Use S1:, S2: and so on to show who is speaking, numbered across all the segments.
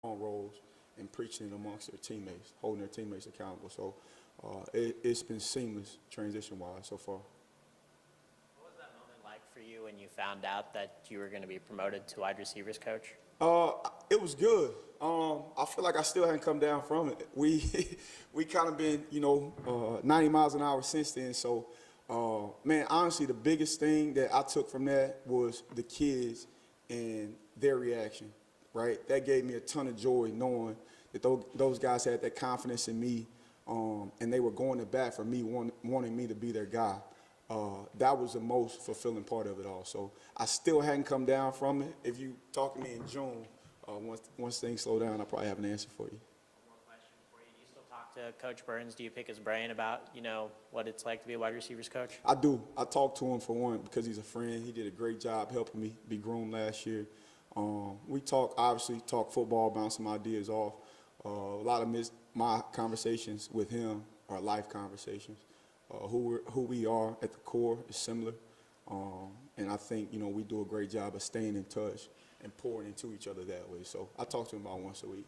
S1: on roles and preaching it amongst their teammates, holding their teammates accountable. So it's been seamless transition-wise so far.
S2: What was that moment like for you when you found out that you were going to be promoted to wide receivers coach?
S1: It was good. I feel like I still haven't come down from it. We kind of been, 90 miles an hour since then. So, man, honestly, the biggest thing that I took from that was the kids and their reaction, right? That gave me a ton of joy knowing that those guys had that confidence in me, and they were going to bat for me, wanting me to be their guy. That was the most fulfilling part of it all. So I still hadn't come down from it. If you talk to me in June, once things slow down, I'll probably have an answer for you.
S2: One more question for you. Do you still talk to Coach Burns? Do you pick his brain about, what it's like to be a wide receivers coach?
S1: I do. I talk to him for one because he's a friend. He did a great job helping me be groomed last year. We obviously talk football, bounce some ideas off. A lot of my conversations with him are life conversations. Who we are at the core is similar, and I think we do a great job of staying in touch and pouring into each other that way. So I talk to him about once a week.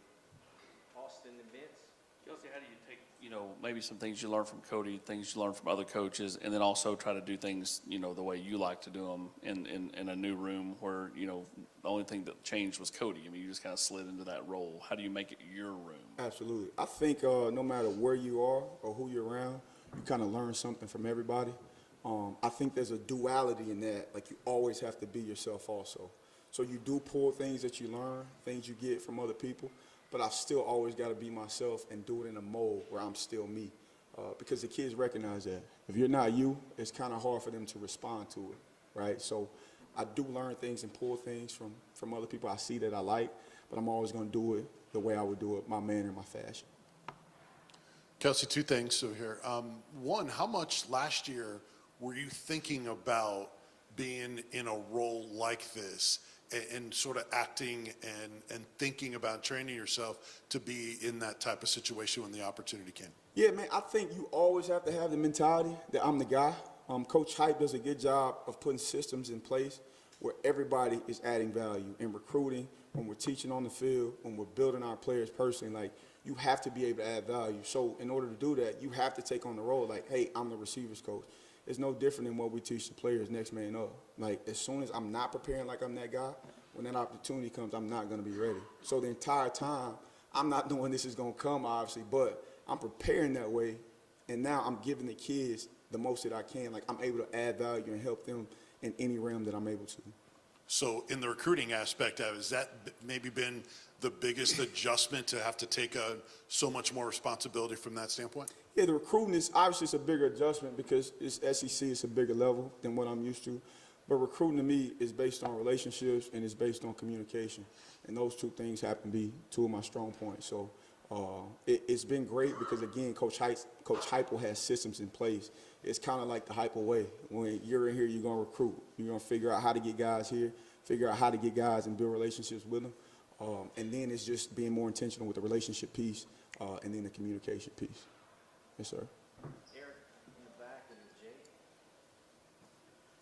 S3: Austin and Vince.
S4: Kelsey, how do you take, maybe some things you learn from Cody, things you learn from other coaches, and then also try to do things, the way you like to do them in a new room where, the only thing that changed was Cody. I mean, you just kind of slid into that role. How do you make it your room?
S1: Absolutely. I think no matter where you are or who you're around, you kind of learn something from everybody. I think there's a duality in that. Like, you always have to be yourself also. So you do pull things that you learn, things you get from other people, but I've still always got to be myself and do it in a mold where I'm still me. Because the kids recognize that. If you're not you, it's kind of hard for them to respond to it, right? So I do learn things and pull things from other people I see that I like, but I'm always going to do it the way I would do it, my manner, my fashion.
S5: Kelsey, two things over here. One, how much last year were you thinking about being in a role like this and sort of acting and thinking about training yourself to be in that type of situation when the opportunity came?
S1: Yeah, man, I think you always have to have the mentality that I'm the guy. Coach Hype does a good job of putting systems in place where everybody is adding value in recruiting, when we're teaching on the field, when we're building our players personally. Like, you have to be able to add value. So in order to do that, you have to take on the role like, hey, I'm the receivers coach. It's no different than what we teach the players next man up. Like, as soon as I'm not preparing like I'm that guy, when that opportunity comes, I'm not going to be ready. So the entire time, I'm not knowing this is going to come, obviously, but I'm preparing that way, and now I'm giving the kids the most that I can. Like, I'm able to add value and help them in any realm that I'm able to.
S5: So in the recruiting aspect, has that maybe been the biggest adjustment to have to take so much more responsibility from that standpoint?
S1: Yeah, the recruiting is obviously it's a bigger adjustment because it's SEC, it's a bigger level than what I'm used to. But recruiting to me is based on relationships and it's based on communication. And those two things happen to be two of my strong points. So it's been great because, again, Coach Heupel has systems in place. It's kind of like the Heupel way. When you're in here, you're going to recruit. You're going to figure out how to get guys here, figure out how to get guys and build relationships with them. And then it's just being more intentional with the relationship piece and then the communication piece. Yes, sir.
S3: Eric in the back and Jay.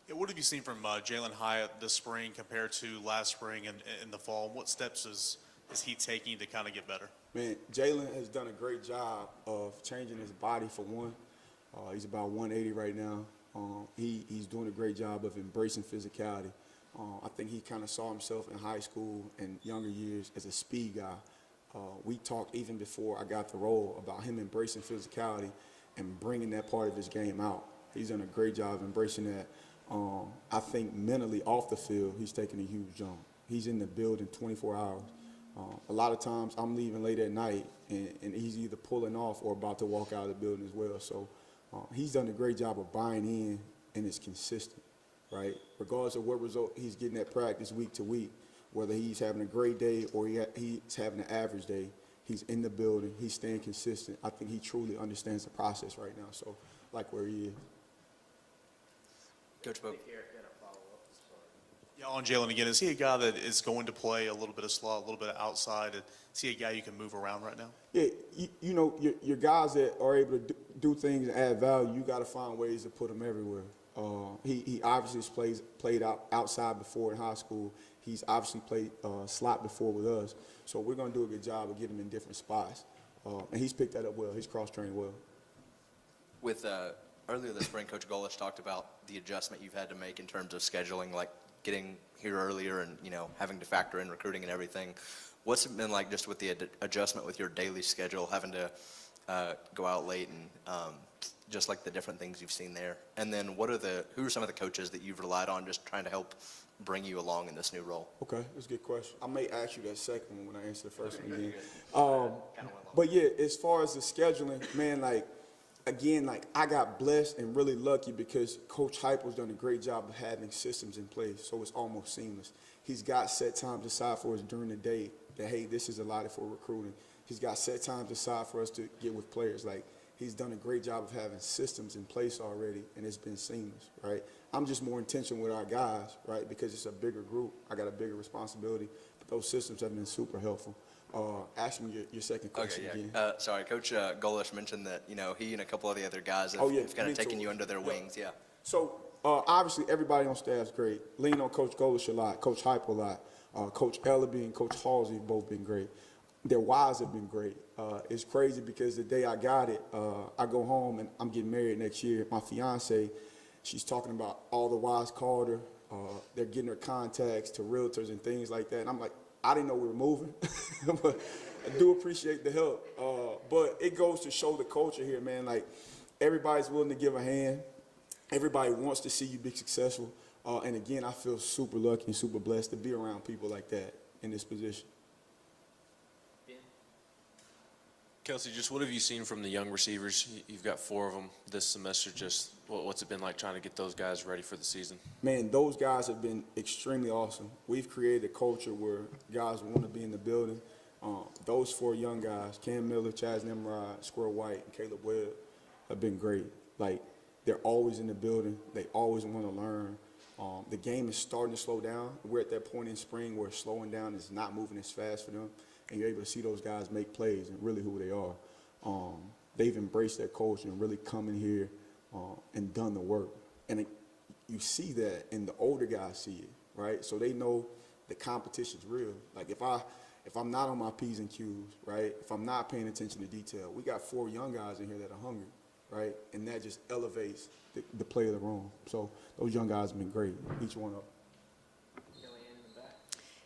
S6: Yeah, what have you seen from Jalen Hyatt this spring compared to last spring and in the fall? What steps is he taking to kind of get better?
S1: Man, Jalen has done a great job of changing his body for one. He's about 180 right now. He's doing a great job of embracing physicality. I think he kind of saw himself in high school and younger years as a speed guy. We talked even before I got the role about him embracing physicality and bringing that part of his game out. He's done a great job of embracing that. I think mentally off the field, he's taking a huge jump. He's in the building 24 hours. A lot of times I'm leaving late at night and he's either pulling off or about to walk out of the building as well. So he's done a great job of buying in and it's consistent, right? Regardless of what result he's getting at practice week to week, whether he's having a great day or he's having an average day, he's in the building, he's staying consistent. I think he truly understands the process right now, so like where he is.
S3: Coach Bob.
S6: Yeah, on Jalen again, is he a guy that is going to play a little bit of slot, a little bit of outside? Is he a guy you can move around right now?
S1: Yeah, you know, your guys that are able to do things and add value, you got to find ways to put them everywhere. He obviously has played outside before in high school. He's obviously played slot before with us. So we're going to do a good job of getting him in different spots. And he's picked that up well. He's cross-trained well.
S7: With earlier this spring, Coach Golish talked about the adjustment you've had to make in terms of scheduling, like getting here earlier and, you know, having to factor in recruiting and everything. What's it been like just with the adjustment with your daily schedule, having to go out late and just like the different things you've seen there? And then who are some of the coaches that you've relied on just trying to help bring you along in this new role?
S1: Okay, that's a good question. I may ask you that second one when I answer the first one again.
S7: Kinda went along.
S1: But yeah, as far as the scheduling, man, I got blessed and really lucky because Coach Heupel's done a great job of having systems in place, so it's almost seamless. He's got set times aside for us during the day that, hey, this is allotted for recruiting. He's got set times aside for us to get with players. Like, he's done a great job of having systems in place already, and it's been seamless, right? I'm just more intentional with our guys, right, because it's a bigger group. I got a bigger responsibility, but those systems have been super helpful. Ask me your second question again.
S7: Sorry, Coach Golish mentioned that, you know, he and a couple of the other guys have,
S1: Yeah,
S7: have kind of taken
S1: mentors.
S7: you under their wings. Yeah.
S1: So obviously everybody on staff's great. Lean on Coach Golish a lot, Coach Heupel a lot. Coach Ellaby and Coach Halsey have both been great. Their wives have been great. It's crazy because the day I got it, I go home and I'm getting married next year. My fiance, she's talking about all the wives called her. They're getting her contacts to realtors and things like that. And I'm like, I didn't know we were moving, but I do appreciate the help. But it goes to show the culture here, man. Like, everybody's willing to give a hand. Everybody wants to see you be successful. And again, I feel super lucky and super blessed to be around people like that in this position.
S8: Kelsey, just what have you seen from the young receivers? You've got 4 of them this semester. Just what's it been like trying to get those guys ready for the season?
S1: Man, those guys have been extremely awesome. We've created a culture where guys want to be in the building. Those 4 young guys, Cam Miller, Chaz Nimrod, Squirrel White, and Caleb Webb, have been great. Like, they're always in the building. They always want to learn. The game is starting to slow down. We're at that point in spring where slowing down is not moving as fast for them. And you're able to see those guys make plays and really who they are. They've embraced their culture and really come in here and done the work. And you see that, and the older guys see it, right? So they know the competition's real. Like, if I'm not on my P's and Q's, right, if I'm not paying attention to detail, we got 4 young guys in here that are hungry, right? And that just elevates the play of the room. So those young guys have been great, each one of them.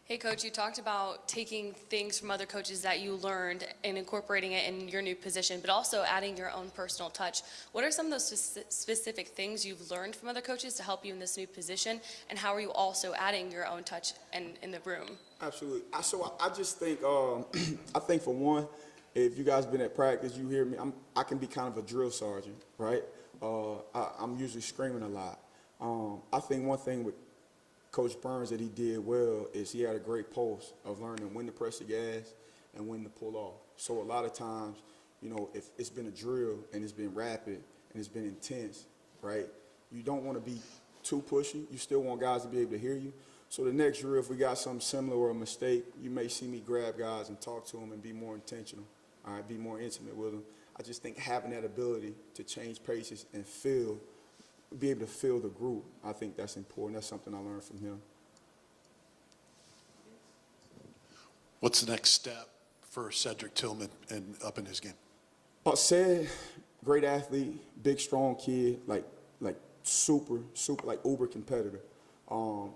S9: Hey, Coach, you talked about taking things from other coaches that you learned and incorporating it in your new position, but also adding your own personal touch. What are some of those specific things you've learned from other coaches to help you in this new position, and how are you also adding your own touch in the room?
S1: Absolutely. So I just think, I think for one, if you guys been at practice, you hear me, I can be kind of a drill sergeant, right? I'm usually screaming a lot. I think one thing with Coach Burns that he did well is he had a great pulse of learning when to press the gas and when to pull off. So a lot of times, you know, if it's been a drill and it's been rapid and it's been intense, right, you don't want to be too pushy. You still want guys to be able to hear you. So the next drill, if we got something similar or a mistake, you may see me grab guys and talk to them and be more intentional, all right, be more intimate with them. I just think having that ability to change paces and be able to feel the group, I think that's important. That's something I learned from him.
S5: What's the next step for Cedric Tillman and up in his game?
S1: Said, great athlete, big, strong kid, like super, like uber competitor.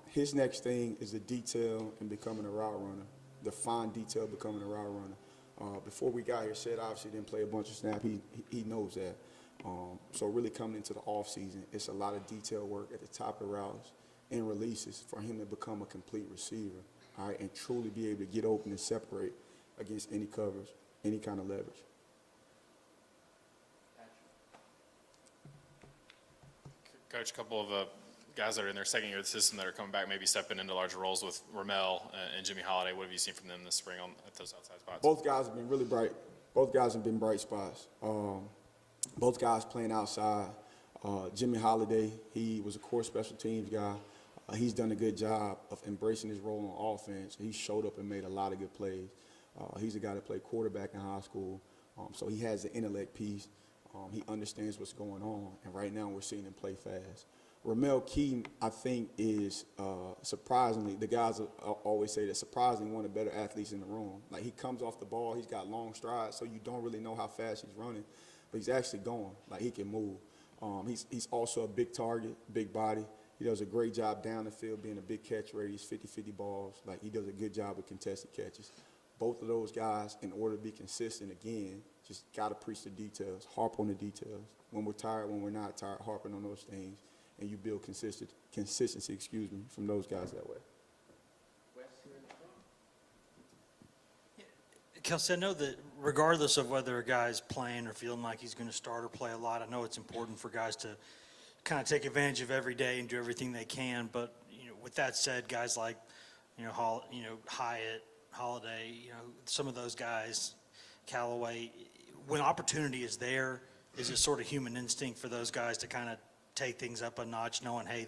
S1: His next thing is the detail and becoming a route runner, the fine detail becoming a route runner. Before we got here, Said obviously didn't play a bunch of snaps. He knows that. So really coming into the offseason, it's a lot of detail work at the top of the routes and releases for him to become a complete receiver, all right, and truly be able to get open and separate against any coverage, any kind of leverage.
S10: Coach, a couple of guys that are in their second year of the system that are coming back, maybe stepping into larger roles with Ramel and Jimmy Holiday. What have you seen from them this spring at those outside spots?
S1: Both guys have been really bright. Both guys have been bright spots. Both guys playing outside. Jimmy Holiday, he was a core special teams guy. He's done a good job of embracing his role on offense. He showed up and made a lot of good plays. He's a guy that played quarterback in high school, so he has the intellect piece. He understands what's going on, and right now we're seeing him play fast. Ramel Keaton, I think, is surprisingly, the guys always say that surprisingly one of the better athletes in the room. Like, he comes off the ball, he's got long strides, so you don't really know how fast he's running, but he's actually going. Like, he can move. He's also a big target, big body. He does a great job down the field being a big catch rate. He's 50-50 balls. Like, he does a good job with contested catches. Both of those guys, in order to be consistent, again, just got to preach the details, harp on the details. When we're tired, when we're not tired, harping on those things, and you build consistency, from those guys that way.
S11: Kelsey, I know that regardless of whether a guy's playing or feeling like he's going to start or play a lot, I know it's important for guys to kind of take advantage of every day and do everything they can. But with that said, guys like Hyatt, Holiday, some of those guys, Callaway, when opportunity is there, is it sort of human instinct for those guys to kind of take things up a notch, knowing, hey,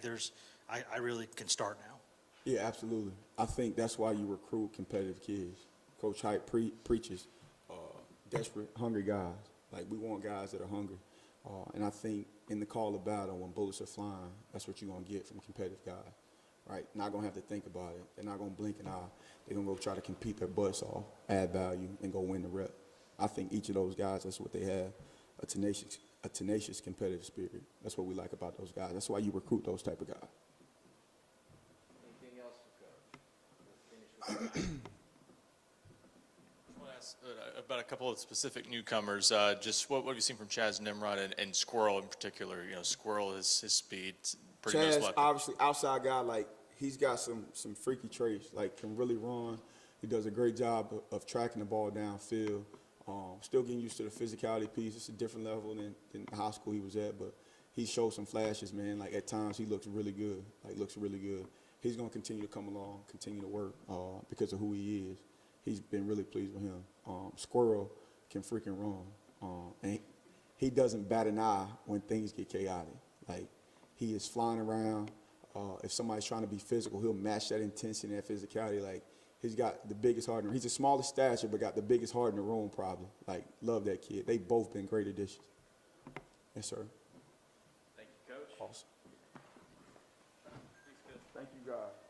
S11: I really can start now?
S1: Yeah, absolutely. I think that's why you recruit competitive kids. Coach Hyatt preaches desperate, hungry guys. Like, we want guys that are hungry. And I think in the call of battle, when bullets are flying, that's what you're going to get from competitive guys, right? Not going to have to think about it. They're not going to blink an eye. They're going to go try to compete their butts off, add value, and go win the rep. I think each of those guys, that's what they have, a tenacious competitive spirit. That's what we like about those guys. That's why you recruit those type of guys.
S3: Anything else for Coach? We'll finish with
S10: I want to ask about a couple of specific newcomers. Just what have you seen from Chaz Nimrod and Squirrel in particular? Squirrel, his speed, pretty nice
S1: Chaz,
S10: weapon.
S1: obviously, outside guy, like, he's got some freaky traits, like, can really run. He does a great job of tracking the ball downfield. Still getting used to the physicality piece. It's a different level than the high school he was at, but he showed some flashes, man. Like, at times, he looks really good. He's going to continue to come along, continue to work because of who he is. He's been really pleased with him. Squirrel can freaking run. And he doesn't bat an eye when things get chaotic. Like, he is flying around. If somebody's trying to be physical, he'll match that intensity and that physicality. Like, he's got the biggest heart. He's the smallest stature, but got the biggest heart in the room, probably. Like, love that kid. They both been great additions. Yes, sir.
S3: Thank you, Coach.
S1: Awesome. Thank you, guys.